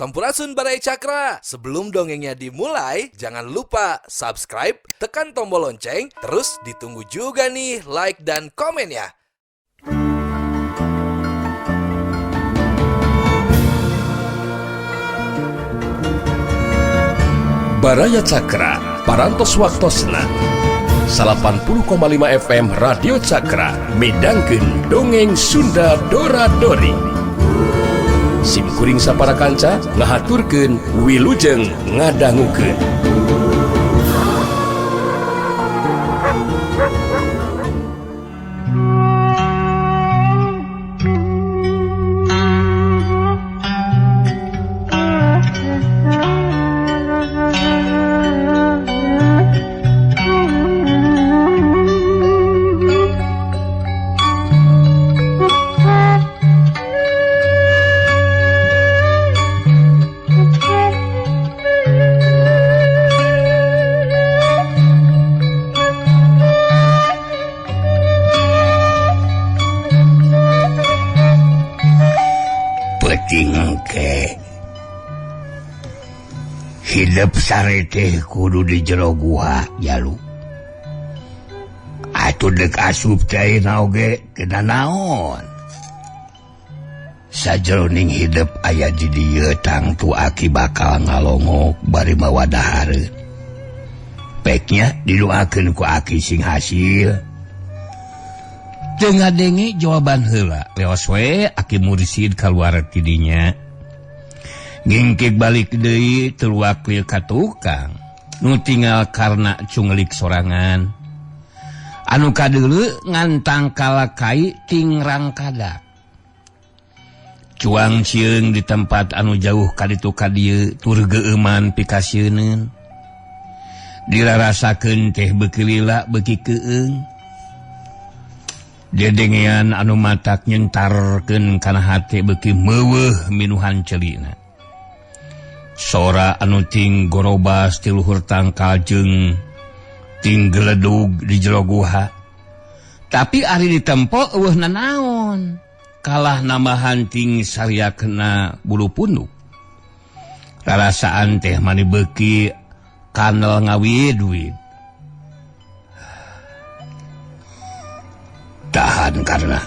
Sampurasun Barai Cakra. Sebelum dongengnya dimulai, jangan lupa subscribe, tekan tombol lonceng, terus ditunggu juga nih like dan komen ya. Baraya Cakra, parantos waktosna 80,5 FM Radio Cakra, midangkeun dongeng Sunda Dora-Dori. Simkuring sapara kanca ngahaturkeun wilujeng ngadangukeun. Hidup sarete kudu di jero gua jalu. Atuh dek asup teh naoge kena naon. Sajroning hidup aya di dieu tangtu aki bakal ngalongok bari mawa dahareun. Peknya didoakeun ku aki sing hasil. Teu ngadenge jawaban heula, leos we aki mursid kaluar ti dinya. Ngingkik balik deui teluak lieu ka tukang nu tinggal karena cunglik sorangan anu kadeuleu ngantang kalakai tingrang kadak cuang cieung di tempat anu jauh ka ditu ka dieu tur geueuman pikasieun dirarasakeun teh beuki lila beuki keung dedengean anu matak nyentarkeun kana hate beuki meuweuh minuhan celina. Sora anu ting gorobas ti luhur tangkal jeung ting geledug di jero guha. Tapi ari ditempo eueuhna naon? Kalah nambahan ting sariakna bulu punduk. Rarasaan teh mani beuki kanel ngawid-wid. Tahan karena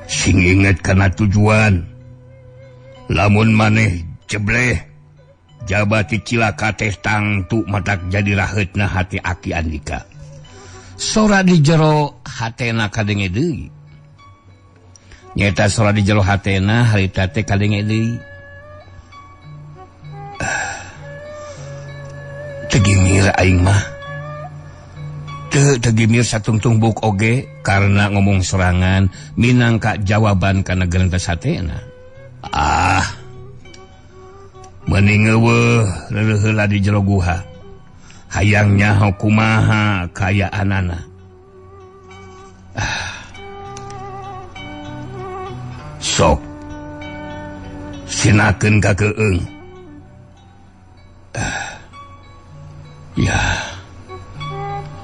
sing inget kana tujuan. Lamun maneh cebleh jabati cilaka teh tangtu matak jadi raheutna hati aki Andika. Sora di jero hatena kadenge deui. Nyata sora di jero hatena harita teh kadenge deui. Tegimir aing mah. Tegimir satungtung-buk oge karena ngomong sorangan minangka jawaban kana gerentas hatena. Mending eueuh leuleheula di jero guha. Hayang nyaho kumaha kayaanana. Sok sinakeun ka keung. Ya.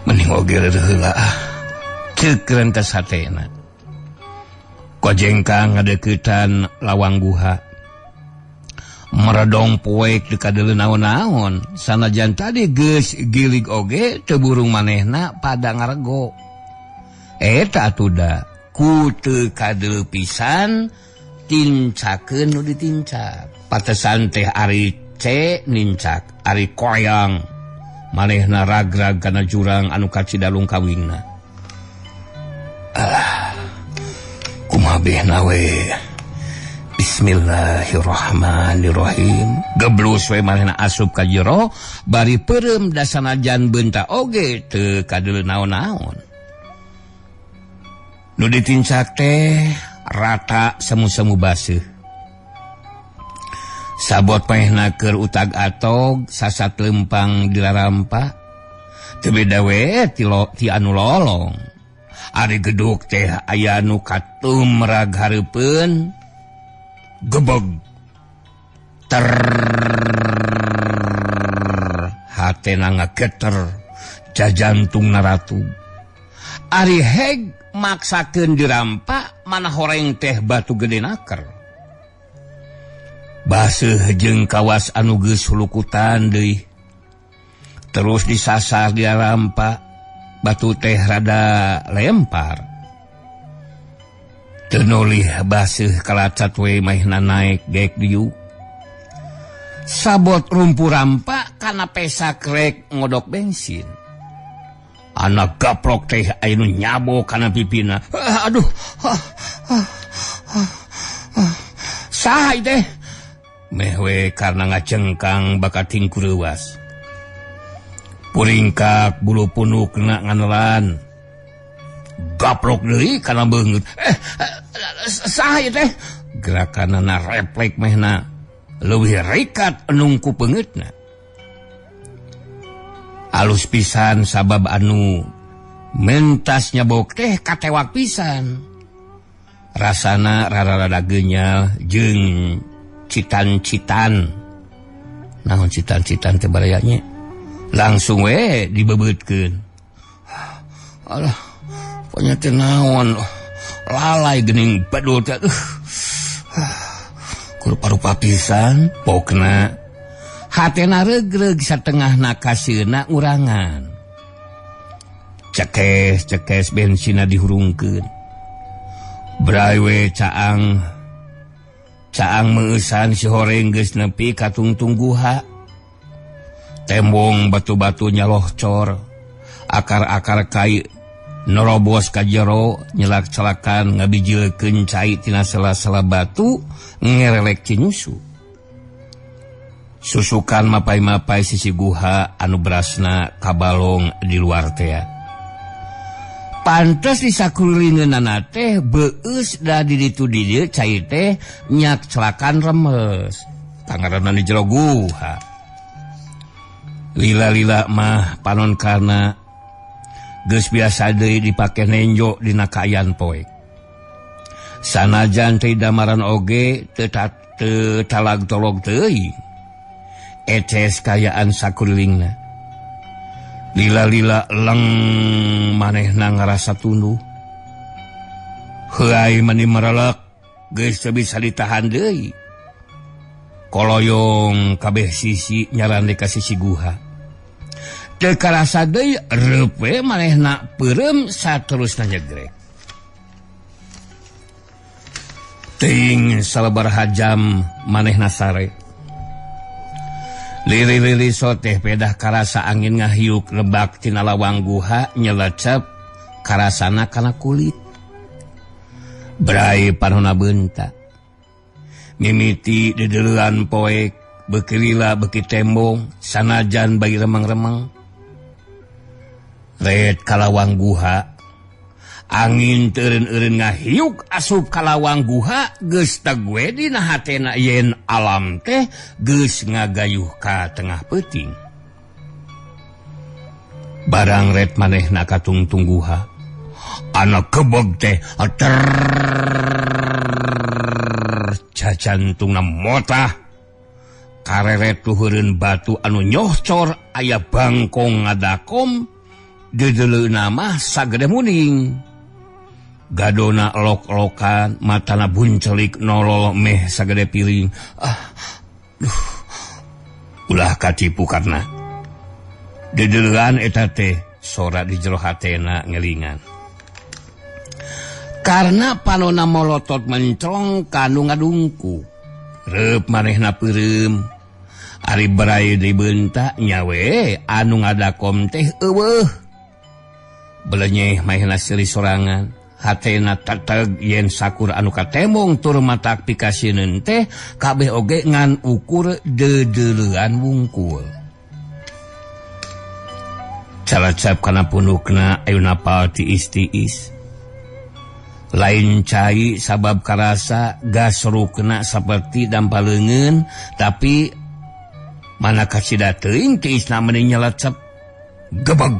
Mending oge leuleheula ceuk rentas hatena. Kojengkang ngadeuketan lawang guha. Meredong poek di kadeuleu naon-naon sanajan tadi geus gilig oge teu burung manehna pada ngarego. Eta atuh da ku teu kadeuleu pisan tincakeun nu ditincak. Patesan teh ari C nincak, ari koyang manehna ragrag kana jurang anu kacidalung kawingna. Kumaha behna we. Bismillahirrahmanirrahim. Geblus we manehna asup ka jero bari peureum da sanajan beunta oge teu kadeuleu naon-naon. Nu ditincak teh rata semu-semu baseuh. Sabot manehna keur utag atog sasat lempang dilarampa. Teu beda we ti anu lolong. Ari geduk teh aya nu katumrag hareupeun. Gebeg ter hatena ngageter jajantung naratu. Ari heg maksakeun dirampa mana horeng teh batu gede naker. baseuh jeung kawas anu geus hulukutan deui. Terus disasar dia rampa, batu teh rada lempar. Teu nolih baseuh kalacat we maehna naek geek diuk. Sabot rumpu rampa kana pesak rek ngodok bensin. Anak gaplok teh anu nyabo kana pipina. Aduh. Saha teh? Meh we karena ngacengkang bakat tingku leuwas. Puringkak bulu punukna nganelan. Gaplok deui kana beungeut. Saha teh? Gerakanana refleks mehna leuwih rikat nungku peungeutna. Alus pisan sabab anu mentas nyabok teh katewak pisan. Rasana rada-rada genyal jeung citan-citan. Naon citan-citan teh barayanya? Langsung we dibebeutkeun. Alah, pokoknya teh naon lalai geuning badul teh. Rupa-rupa pisan pokna hatena regreg satengahna kasieuna urangan. Cekes bensina dihurungkeun. Brai we caang meusan si horeng geus nepi ka tungtung guha. Tembong batu-batu nyalohcor, akar-akar kai nerobos ka jero nyelak-celakan ngabijilkeun cai tina sela-sela batu ngerelek cinusu. Susukan mapai-mapai sisi guha anu berasna kabalong di luar teh. Pantes di sakulingeunana teh beus da di ditu dieu cai teh nyak celakan remes. Tangaranna di jero guha. Lila-lila mah panon karna geus biasa deui dipake nenjo dina kaayan poek. Sanajan teh damaran oge teu talag tolog teuing. Eces kayaan sakulilingna. Lila-lila leng manehna ngarasa tunduh. Heuai mani marelek geus teu bisa ditahan deui. Koloyong kabeh sisi nyarande ka sisi guha. Teu karasa deui reup we manehna peureum saterusna nyegrek. Ting salabaraha jam manehna sare. Lili-lili soteh pedah karasa angin ngahiuk lebak tina lawang guha nyelecep karasana kana kulit. Brai panonna beunta. Mimiti dedeleuan poek beukilila beuki tembong sanajan bagi remeng-remeng. Red kalawang guha angin teureun-eureun ngahiuk asup kalawang guha geus tegue dina hatena yen alam teh geus ngagayuh ka tengah peuting. Barang red manehna ka tungtung guha anak kebeg teh cacantungna motah kareret luhureun batu anu nyohcor aya bangkong ngadakom dedeleuna mah sagede muning. Gadona elok-elokan matana buncelik nolol meh sagede piring. Ulah katipu karna dedelean eta teh sora di jero hatena ngelingan. Karena panona molotot mencong kanu ngadungku. Reup manehna peureum. Ari brai dibeunta nyawe anu ngadakom teh eueuh. Belenyeh maehna silih sorangan. Hatena teteg yen sakur anu katembong tur matak pikasieun teh kabeh oge ngan ukur dedeleuan wungkul. Calacap kana punukna ayeuna pal tiis-tiis. Lain cai sabab karasa gasrukna saperti dampaleungeun tapi mana kasida teuing tiisna meuni nyelecep gebeg.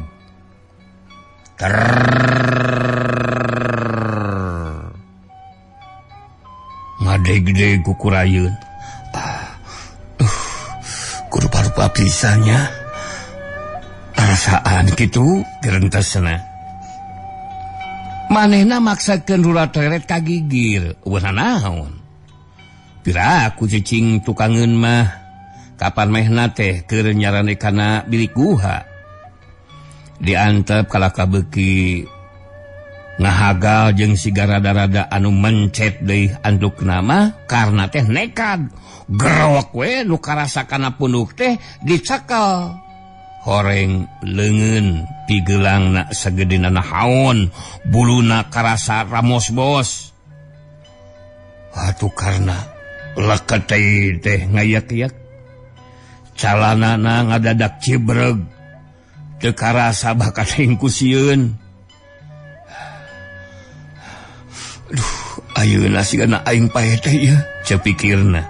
Ngadeg-deg kukurayeun. Kurupa-rupa pisannya. Rasaan kitu gerentesna. Manehna maksakeun rula toilet kagigir. Weuh naon. Piraku cicing tukangeun mah kapan mehna teh keur nyarane kana bilik guha. Diantep kalaka beuki ngahagal jeung siga rada-rada anu mencet deui andukna mah karna teh nekad. Gerowok we nu karasakana punduk teh dicekel. Horeng leungeun pigeulangna sagedena nahaon, buluna karasa ramos bos. Atuh karna leket teh ngayak-yak. Calanana ngadadak cibreg. Teu karasa bakat hingku sieun. Aduh, ayeuna sigana aing pae teh ieu, cepikirna.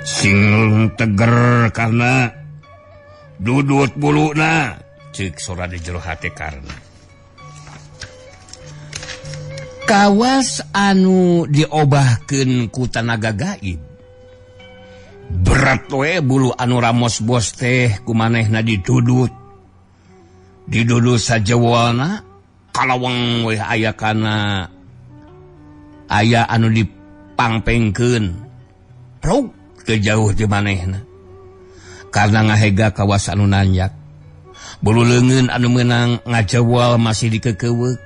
Sing teger karena dudut buluna, ceuk sora di jero hate karna. Kawas anu diobahkeun ku tanaga gaib. Berat we bulu anu ramos bos teh kumanehna didudut. Didudut sajewalna kalawang we aya kana aya anu dipangpengkeun. Prog teu jauh di manehna. Karena ngahega kawas anu nanyak. Bulu leungeun anu meunang ngajawal masih dikekeuweuk.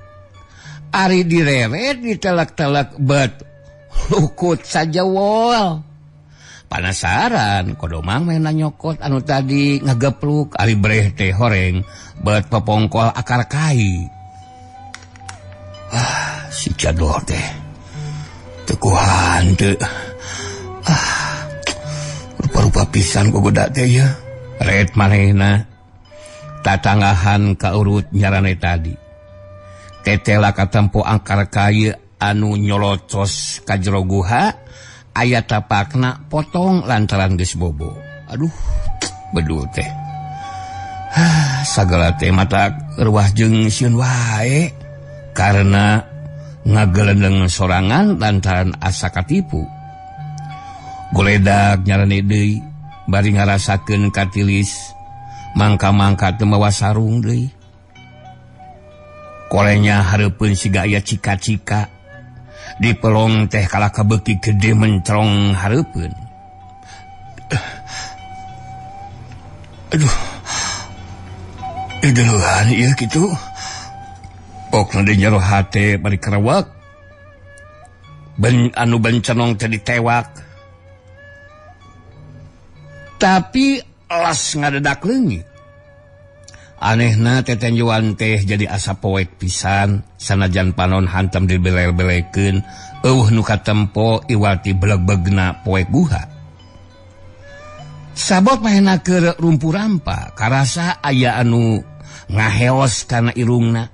Ari direret ditelak-telak bet lukut sajawal. Panasaran kodomang mena nyokot anu tadi ngagepluk ari breh teh horeng bet pepongkol akar kai. Si cador teh tekuhan teu. Rupa-rupa pisan gogoda teh ya. Ret manehna tatanggahan ka urut nyarane tadi. Tetela katempo angkar kai anu nyolocos ka jero guha. Aya tapakna potong lantaran geus bobo. Aduh, bedul teh. Sagala teh mata ruah jeung sieun wae karena ngagelendeng sorangan lantaran asa katipu. Goledak nyarane deui bari ngarasakeun katilis mangka-mangka teu mawa sarung deui. Kolenya hareupeun siga aya cika-cika. Di pelong teh kalaka beuki gede mencrong hareupeun. Aduh. Deuluhan ieu kitu. Pokna di jero hate bari karawak. Anu bencenong teh ditewak. Tapi las ngadadak leungit. Anehna tetenjuan teh jadi asa poek pisan sanajan panon hantam dibelel-belekeun eueuh nu katempo iwati beleg-begna poek guha. Sabot mahena keur rumpu rampa karasa aya anu ngaheos kana irungna.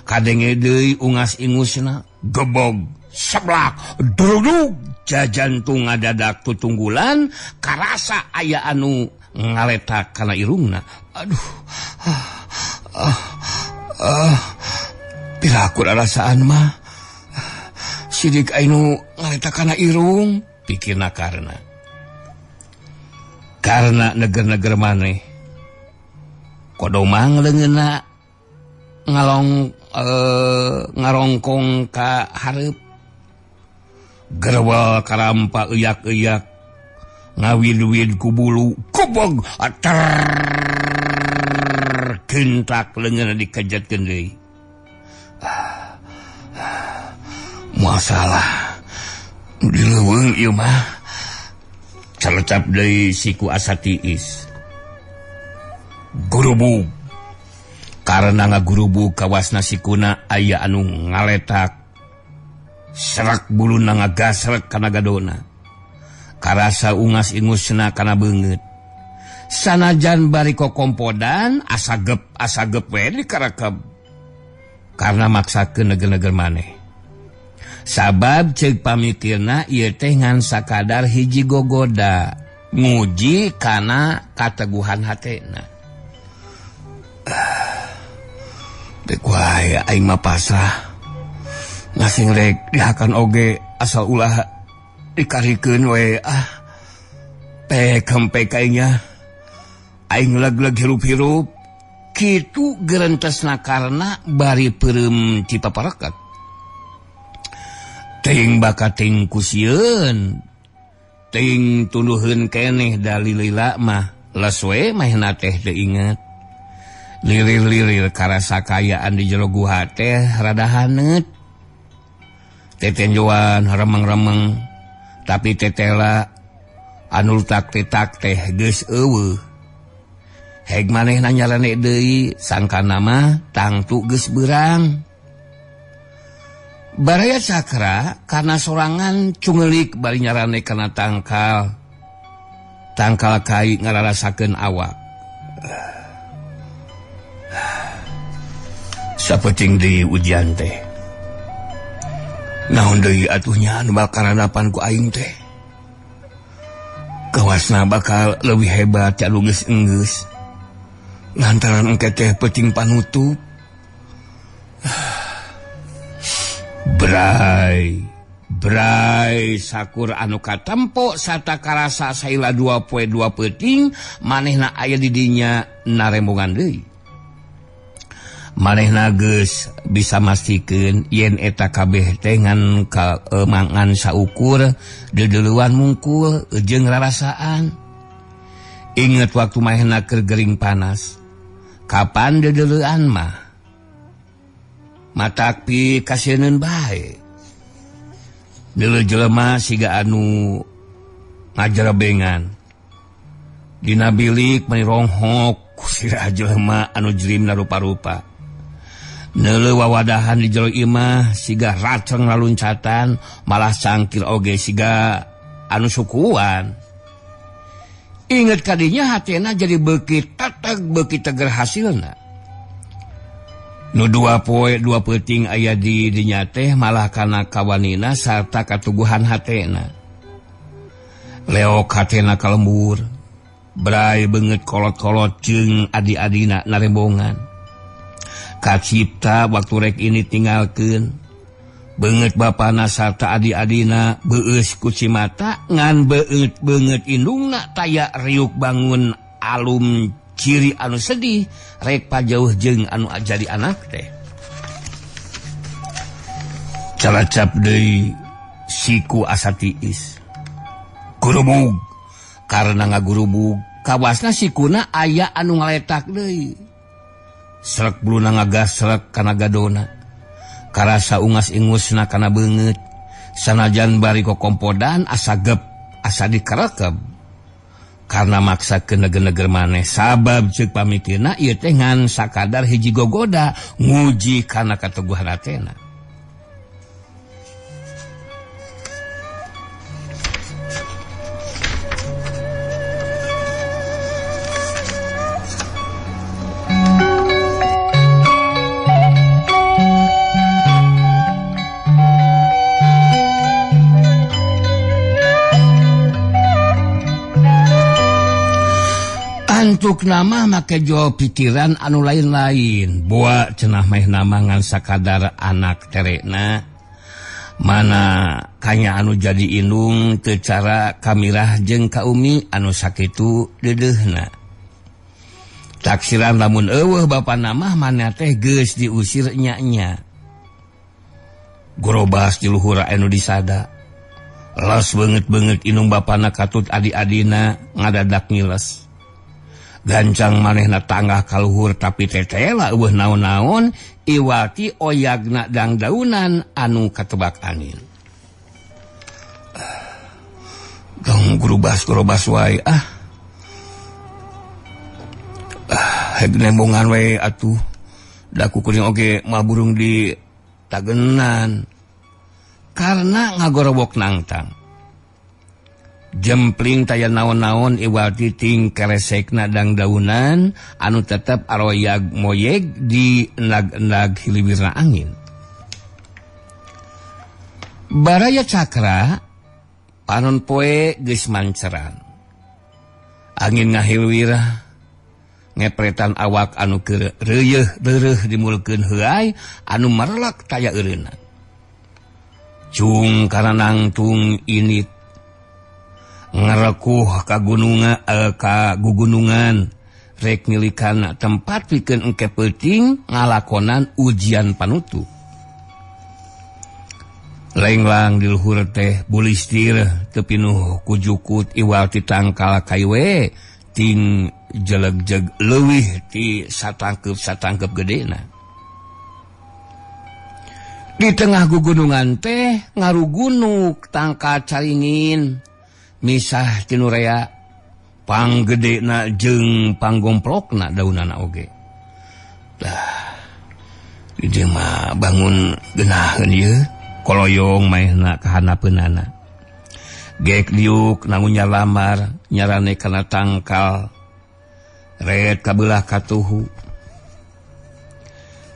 Kadenge deui ungas-ingusna gebog seblak drudug jajantung ngadadak tutunggulan karasa aya anu ngaletak kana irungna. Aduh. Piraku rasaan mah sidik ainu ngaletak kana irung pikirna karena neger-neger maneh kodomang leungeunna ngarongkong ka hareup gerwal karampa euyak-euyak ngawid-wid ku bulu kubog kentak leungeunna dikejetkeun deui. Masalah di leuweung ieu mah calecap deui siku asa tiis. Gurubug karena ngagurubug kawasna sikuna aya anu ngaletak serak buluna ngagasrek kana gadona. Karasa ungas-ingusna kana beungeut. Sanajan bari kokompodan asagep we dikarakeb. Karena maksakeun neger-neger maneh. Sabab ceuk pamikirna ieu teh ngan sakadar hiji gogoda nguji kana kateguhan hatena. Dek wae aing mah pasrah. Ngasing rek dihakan oge asal ulah dikarikeun we pek kayaknya aing leg-leg hirup-hirup kitu gerentesna karena bari peureum ti paparekat ting bakating kusieun ting tunduhun keneh dalilila mah leswe mahna teh teu inget lirir-lirir karasa kayaan di jero guha teh rada haneut tetenjoan remeng-remeng tapi tetela anu tak-tak teh geus eueuh heg manehna nyalane deui sangkana mah tangtu geus beurang. Baraya Cakra karena sorangan cungelik bari nyarane kana tangkal kai ngararasakeun awak. Sapeting deui ujian teh. Naon deui atuhnya anu bakal karanapan ku aing teh? Kawasna bakal leuwih hebat anu geus enggeus. Lantaran engke teh peuting panutup. Bray sakur anu katempo sarta karasa saila 2 poe 2 peuting manehna aya di dinya narembongan deui. Manehna geus bisa mastikeun yen eta kabeh teh ngan kaemangan saukur dedeuluan mungkul jeung rarasaan. Inget waktu manehna keur gering panas. Kapan dedeuleuan mah? Matakpi kasieun bae. Deuleu jelema siga anu ngajerebengan. Dina bilik menironghok sira jelema anu jrimna rupa-rupa. Neuleu wawadahan di jero imah siga raceng laluncatan malah cangkir oge siga anu sukuan. Inget kadinya hatena jadi beuki tatag beuki teger hasilna. Nu 2 poe 2 peuting aya di dinya teh malah kana kawanina sarta katuguhan hatena. Leok hatena kalembur. Bray beungeut kolot-kolot jeung adi-adina narembongan. Kacipta waktu rek ini tinggalkeun. Beungeut bapana sarta adi-adina beueus ku cimata ngan beut beungeut indungna taya riuk bangun alum ciri anu sedih rek pajauh jeung anu jadi anak teh. Calacap deui siku asa tiis. Gurubug karena ngagurubug kawasna sikuna aya anu ngaletak deui. Srek buluna ngagasrek kana gadona. Karasa ungas-ingusna kana beungeut. Sanajan bari kokompodan asa gep asa dikerekeb. Karena maksakeun neugeun-neugeun maneh sabab ceuk pamikirna ieu teh ngan sakadar hiji gogoda nguji kana kateguhan hatena. Antuk nama make jo pikiran anu lain-lain. Boa cenah meh nama ngan sakadar anak terekna. Mana kanya anu jadi indung teu cara kamirah jeung ka umi anu sakitu deudeuhna. Taksiran lamun eueuh bapana mah maneh teh geus diusir nya-nya. Gorobas di luhur anu disada. Les beungeut-beungeut indung bapana katut adi-adina ngadadak ngiles. Gancang manehna tanggah kaluhur tapi tetela eueuh naon-naon iwati oyagna dangdaunan anu katebak angin. Dong gurubas wae heg nembongan wae atuh da kukuring oge maburung di tagenan karena ngagorobok nangtang. Jempling taya naon-naon iwati ting keresekna dangdaunan anu tetep aroyag moyeg di endag-endag hilibirna angin. Baraya Cakra panon poe geus manceran. Angin ngahilwir ngepretan awak anu keur reuyeuh dimulkeun heuai anu marelak taya eureuna. Cung kana nangtung init ngerekuh ka gugunungan rek ngilikan tempat pikeun engke peuting ngalakonan ujian panutup. lenglang di luhur teh bulistir tepinuh kujukut iwal ti tangkal kaiwe ting jeleg-jeg leuwih ti satangkep gedena. Di tengah gugunungan teh ngarugunuk tangka caringin misah tinurea panggedena jeung panggomplokna daunana oge. Dah di mah bangun geunaheun ieu koloyong maehna ka hanapeunana. Gek liuk nangunya lamar nyarane kana tangkal red kabelah katuhu.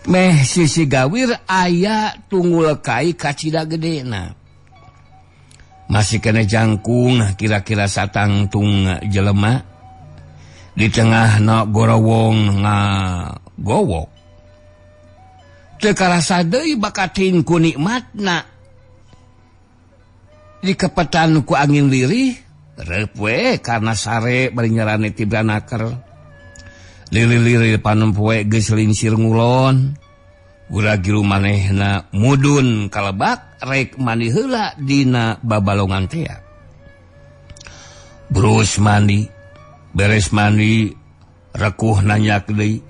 Meh sisi gawir aya tunggul kai kacida gedena. Masih kena jangkung kira-kira satangtung jelema. Di tengah na gorowong ngagowok. Teu karasa deui bakatin ku nikmatna. Di kepetan ku angin lirih reup we karena sare bari nyarane tibranaker. Lili-lili panempoe geus linsir ngulon. Ulah gilu manehna mudun kalebak rek mandi heula dina babalongan teh. Brus mandi, beres mandi rekuh nanyak deui.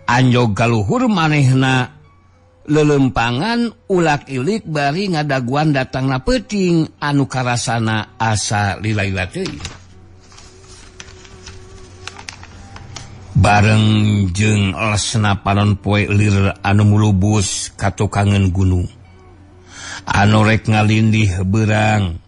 Anjog galuhur manehna lelempangan ulak-ilik bari ngadaguan datangna peuting anu karasana asa lila-lila teuing. Bareng jeung lesna panon poe lir anu mulubus ka tukangan gunung. Anu rek ngalindih beurang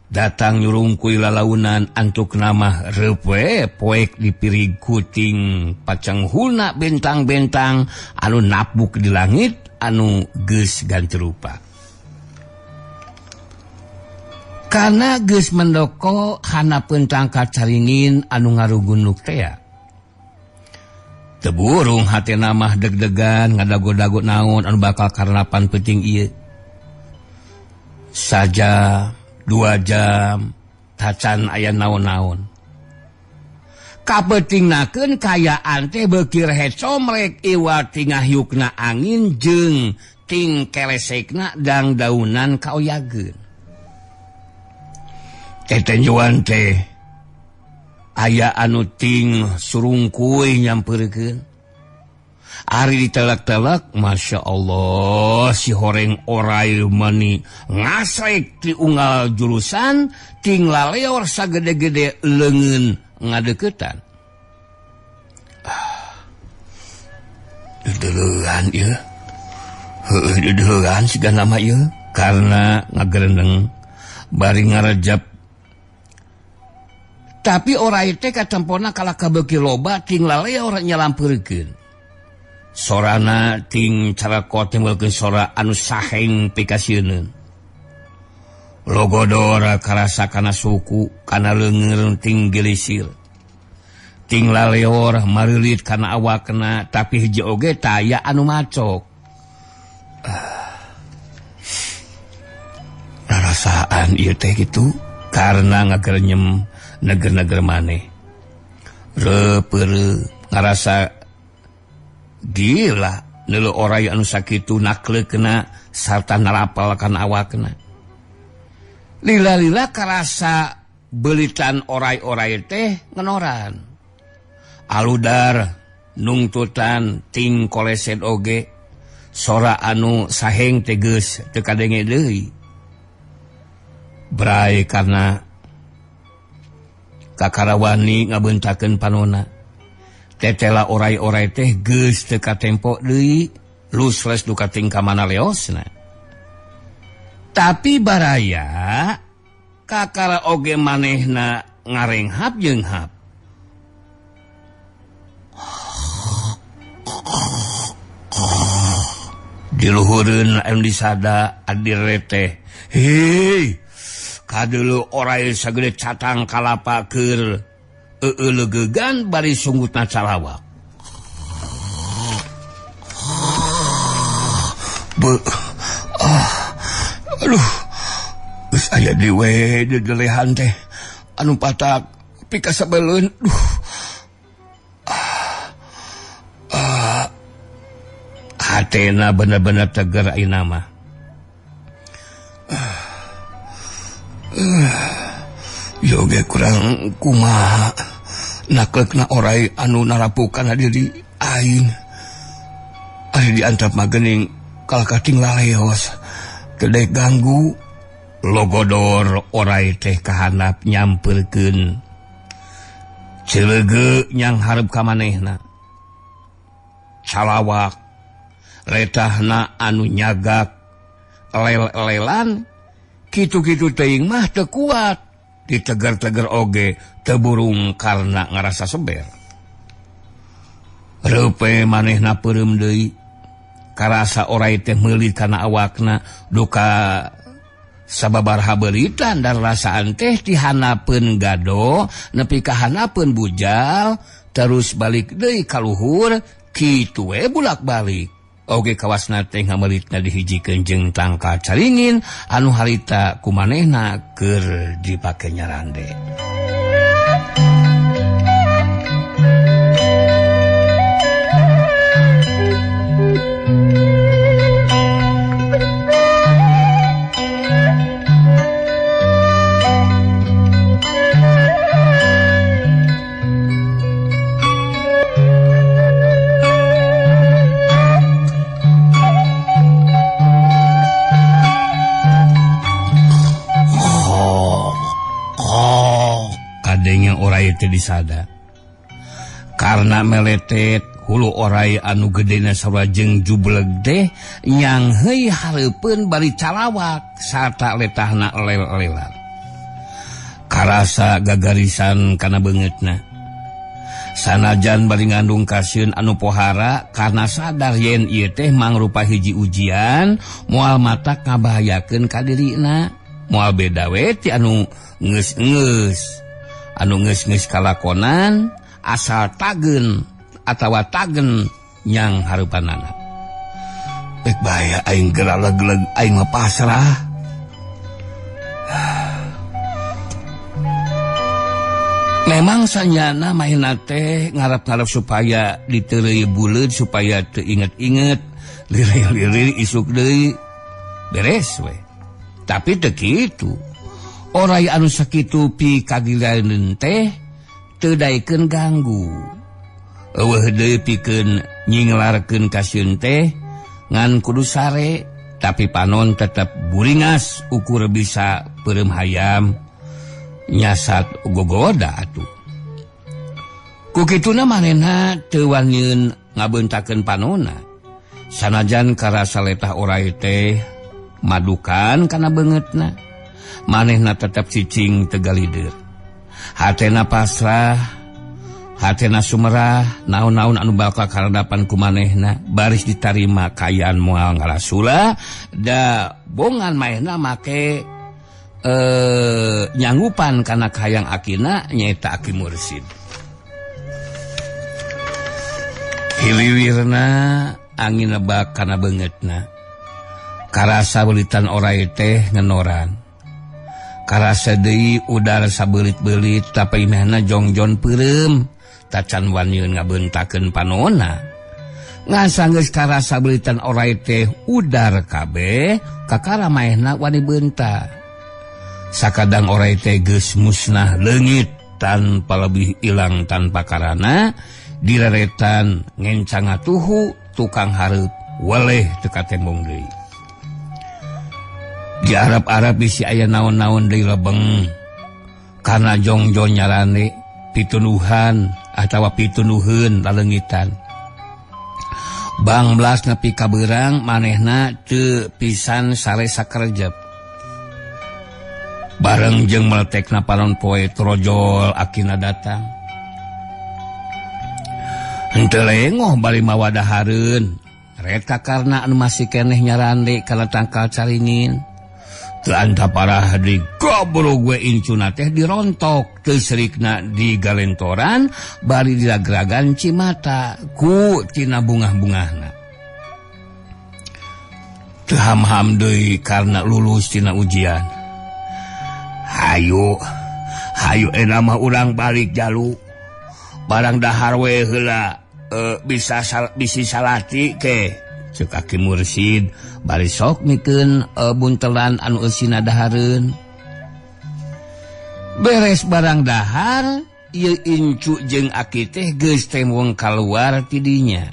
datang nyurungkuy lalaunan antuk nama reup we poek dipirig kuting pacanghulna bentang-bentang anu napbuk di langit anu geus ganti rupa. Kana geus mendoko hanapeun tangkat caringin anu ngarugunuk teh. Teburung hati namah deg-degan ngadago-dago naon anu bakal karanapan penting ieu. Saja 2 jam tacan aya naon-naon. Kapetingnakeun kayaan teh beuki rehe comrek iwal tingahyukna angin jeung ting kelesekna dang daunan kaoyageun. Tetenjuan teh aya anu ting surungkuy nyampeurkeun. Ari ditelak-telak, Masya Allah, si horeng orai mani ngasrek ti unggal jurusan, ting laleor sagede-gede leungeun ngadeuketan. Dedeleuan ieu. Heueuh dedeleuan siga nama ieu karena ngagerendeng bari ngarejep. Tapi orai teh katempona kala kabeuki loba ting laleor nyalampeurkeun. Sorana ting carakot timbulkeun sora anu saheng pikasieun. Logodora karasa kana suku kana leungeur ting gelisir. Ting laleor marilit kana awakna tapi hiji oge taya anu macok. Rasaan ieu teh kitu karena ngagerenyem neger-neger maneh. Reupeur ngarasa gila neuleuh orai anu sakitu nakleukna sarta narapal kana awakna. Lila-lila karasa beulitan orai-orai teh ngenoran. Aludar nungtutan ting kolesed oge sora anu saheng teh geus teu kadenge deui. Brai karena kakarawani ngabeuntakeun panonna. Tetela orai-orai teh geus teu katempo deui lusles duka ting ka mana leosna. Tapi baraya kakara oge manehna ngarenghap jeung hap. Di luhureun anu disada adire teh. Hei, kadeuleu orai sagede catang kalapa keur legegan bari sunggutna calawak. Aduh, geus aya di we dedelehan teh anu patak pika sabeleun. Hatena bener-bener teger ayeuna mah. Yoge kurang kumaha naklekna orai anu narapukan diri aing. Ari diantap magening kalakating laleos teu ganggu. Logodor orai teh kahandap nyamperkeun ceuleugeuk nyang hareup ka manehna. Calawak retahna anu nyagak lel-lelan kitu-kitu teuing mah teu kuat. Diteger-teger oge teburung karena ngarasa seber. Reupe manehna peureum deui karasa orai teh meuli kana awakna duka sababaraha beuritan dan rasaan teh dihanapeun gado nepi ka hanapeun bujal terus balik deui ka luhur kitu we bulak-balik. Oge kawasna teh ngameulitna dihijikeun jeung tangka caringin anu harita ku manehna keur dipake nyarande. Orai teh disada karena meletet hulu orai anu gedena sarua jeung jubleg teh nyang heuy hareupeun bari calawak sarta letahna lel-lelan. Karasa gagarisan kana beungeutna. Sanajan bari ngandung kasieun anu pohara karena sadar yen ieu teh mangrupa hiji ujian moal matak ngabahayakeun ka dirina. Moal beda we ti anu geus-geus. Anu geus-geus kalakonan asal tageun atawa tagen nyang hareupanana. Bek bae aing geraleg-leg aing mah pasrah. Memang sanyana mahina teh ngarep-ngarep supaya diteureuy buleud supaya teu inget-inget lirik-lirik isuk deui beres we. Tapi teu kitu. Orai anu sakitu pi kagilaneun teh teu daekeun ganggu. Eueuh deui pikeun nyinglarkeun kasieun teh ngan kudu sare tapi panon tetep buringas ukur bisa peureum hayam nyasat gogoda atuh. Ku kituna manehna teu wanyeun ngabeuntakeun panonna. Sanajan karasa letah orai teh madukan kana beungeutna. Manehna tetep cicing tegalidir. Hatena pasrah, hatena sumerah, naon-naon anu bakal karadapan ku manehna baris ditarima kayaan moal ngalasula da bongan manehna make nyanggupan kana kahayang akina nyaeta Aki Mursid. Hiliwirna angin nebak kana beungeutna. Karasa beulitan orai teh ngenoran. Karasa deui udara sabeulit-beulit tapi imahna jongjon peureum tacan wanyeun ngabeuntakeun panonna. Ngasa geus karasa beulitan orai teh udar kabeh kakara maehna wani beunta. Sakadang orai teh geus musnah leungit tanpa lebih ilang tanpa karana direretan ngencang atuhu tukang hareup weleh teu katembong deui. Di Arab-Arab bisi aya naon-naon deui lebeng karena jongjon nyarane pitunuhan atawa pitunuheun laleungitan. Banglas nepi ka beurang manehna teu pisan sare sakarejep. Bareng jeung meletekna panon poe trojol akina datang. Henteu lengoh bari mawadahareun ret kakarna anu masih keneh nyarande kana tangkal caringin. Teu antap parah digobro gue incuna teh dirontok teu serikna digalentoran bari diragragan cimata ku tina bungah-bungahna. Teu ham-ham deui karena lulus tina ujian. Hayu eta mah urang balik jalu. Barang dahar we heula bisi salati ke. Cek Aki Mursid bari sok mikeun buntelan anu eusina dahareun. beres barang dahar ieu incu jeung Aki teh geus temwong kaluar tidinya.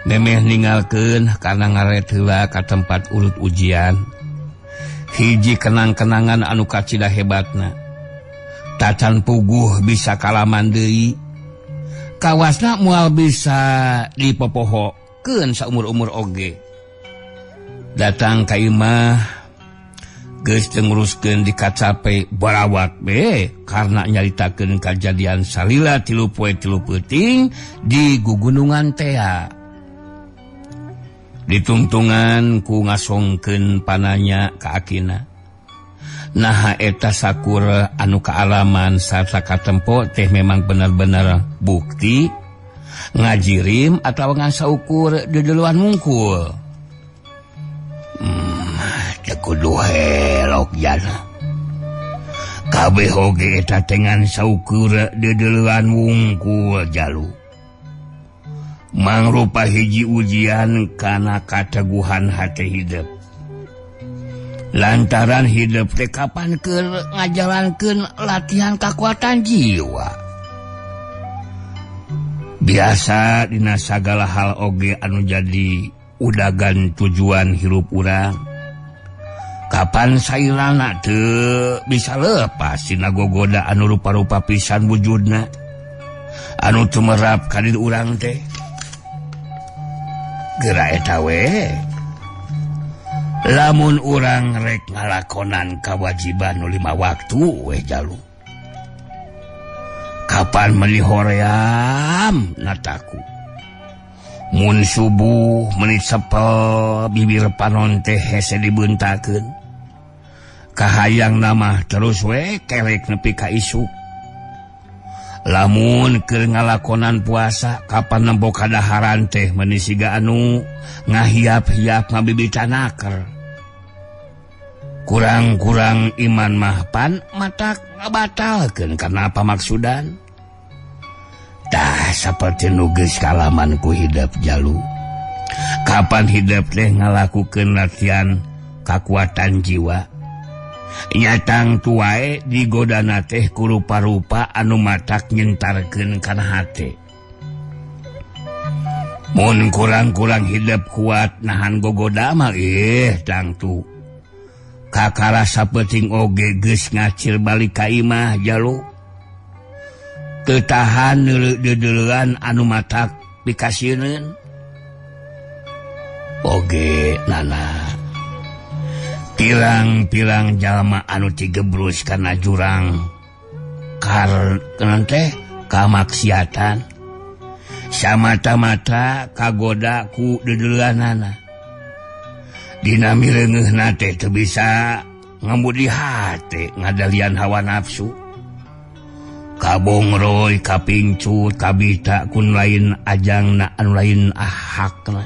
Memeh ninggalkeun karena ngaret heula ka tempat urut ujian. Hiji kenang-kenangan anu kacida hebatna. Tacan puguh bisa kalaman deui. Kawasna moal bisa dipopohokeun saumur-umur oge. Datang ka imah geus teu nguruskeun di kacape barawak be karena nyaritakeun kajadian salila 3 poe 3 peuting di gugunungan tea. Ditungtungan ku ngasongkeun pananya ka Akina. Nah eta sakur anu kaalaman sarta katempo teh memang benar-benar bukti ngajirim atau ngasaukur dedeluan mungkul. Kudu helok jana. Kabeh oge eta tengan saukur dedeluan wungkul jalu. Mangrupa hiji ujian kana kateguhan hati hidup. Lantaran hidup teh kapan keur ngajalankeun latihan kekuatan jiwa. Biasa dina sagala hal oge anu jadi udagan tujuan hirup urang. Kapan sairana teu bisa lepas tina gogoda anu rupa-rupa pisan wujudna anu tumerap ka diri urang teh. Geura eta we lamun urang rek ngalakonan kewajiban nu 5 waktu we jalu. Kapan meuli hoream nataku. Mun subuh menit sepel bibir panon teh hese dibeuntakeun. Kahayang nama terus we kelek nepi ka isuk. Lamun keur ngalakonan puasa kapan nempo kadaharan teh meuni siga anu ngahiap-hiap ngabibitanaker. Kurang-kurang iman mah pan matak ngabatalkeun karena apa maksudan. Tah saperti nu geus kalaman ku hidup jalu. Kapan hidup teh ngalakukeun latihan kakuatan jiwa. Nyatang tuae digodana teh ku rupa-rupa anu matak nyentarkeun kana hate. Mun kurang-kurang hidup kuat nahan gogoda mah tangtu. Kakara sapeting oge geus ngacil balik ka imah jalu. Teu tahan deuleuan anu matak pikasieun. Oge nana. Pirang-pirang jalma anu tigebrus kana jurang karena teh kamaksiatan samata-mata kagoda ku dedeuleuanana. Dina mireungeunna teh teu bisa ngambudi hate ngadalian hawa nafsu. Kabongroy, kapingcut, kabita kun lain ajangna anu lain ahakna.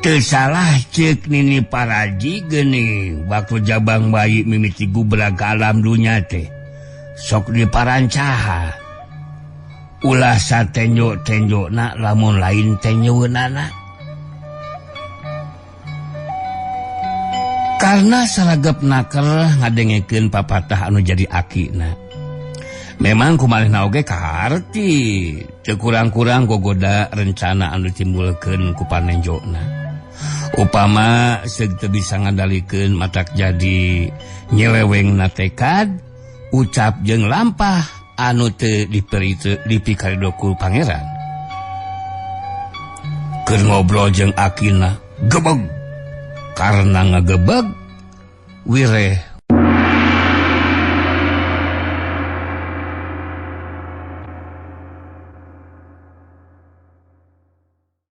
Teu salah ceuk nini paraji geuning waktu jabang bayi mimiti gubrag ka alam dunya teh sok diparancahan. Ulah satenjo-tenjona lamun lain tenyeunana. Karena salagep naker ngadengekeun papatah anu jadi akina. Memang kumalihna oge kaharti teu kurang-kurang gogoda rencana anu timbulkeun ku panenjona. Upama seug teu bisa ngandalikeun matak jadi nyelewengna tekad, ucap jeung lampah anu teu dipikarido ku pangeran. Keur ngobrol jeung akina gebeg. Karena ngagebeg wireh